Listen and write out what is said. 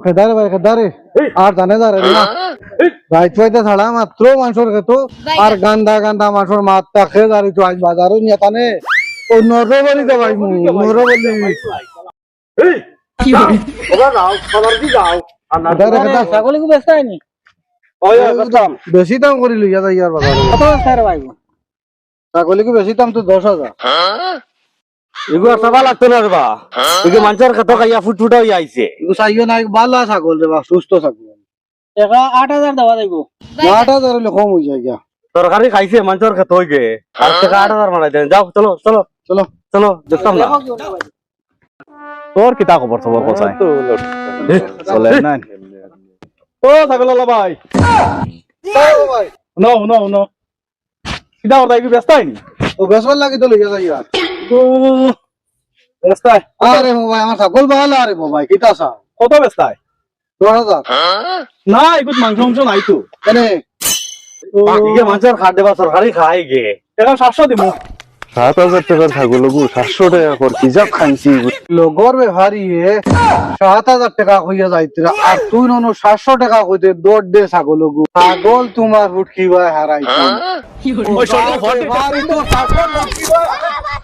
খেদারে ভাই খেদারে আর জানে যারে না রাইত পাইতে ছাড়া মাত্র মাংসর খেতো আর গান্দা গান্দা মাংসর মাত্রা খেয়ে যারি তো আজ বাজারও নিয়ে তানে ও নরে বলি দে ভাই নরে বলি কি হবে ওরা যাও খাবার দি যাও খেদারে খেদা ছাগল কি ব্যস্ত হয়নি বেশি দাম করে লইয়া যাই আর বাজারে কত ব্যস্ত রে ভাই ছাগলি কি বেশি দাম তো 10,000 এগুলো সবা লাগতো না রে বা এগুলো মানুষের কত খাইয়া ফুটফুটা হয়ে আইছে এগু চাইও না ভালো ছাগল রে বা সুস্থ ছাগল টাকা 8,000 দেওয়া যাইব 8,000 হলে কম হয়ে যায় গিয়া তরকারি খাইছে মানুষের কত হয়ে গে আর টাকা 8,000 মারাই দেন যাও চলো চলো চলো চলো দেখতাম না তোর কিতা খবর খবর কোথায় চলে না ও ছাগল ভাই ভাই নো নো নো কিতা ওর দাইবি ব্যস্ত হয়নি ও বেসবার লাগি তো লইয়া যাই আর ও ব্যস্ত আরে ভাই আমার ছাগল ভালো আরে ভাই কিতা সা কত ব্যস্ত 10,000 না এগুত মাংস মাংস নাই তো কেনে ইগে মানুষের খাট দেবা তরকারি খাই গে টাকা 700 দিমু 7,000 টাকার ছাগল গো 700 টাকা কর কি যা খাইছি লগর ব্যাপারি 7,000 টাকা হইয়া যাইতরা আর তুই ননো 700 টাকা কইতে দৌড় দে ছাগল গু ছাগল তোমার ফুটকি ভাই হারাইতাম ওই সরকার ভারি তো ছাগল ফুটকি ভাই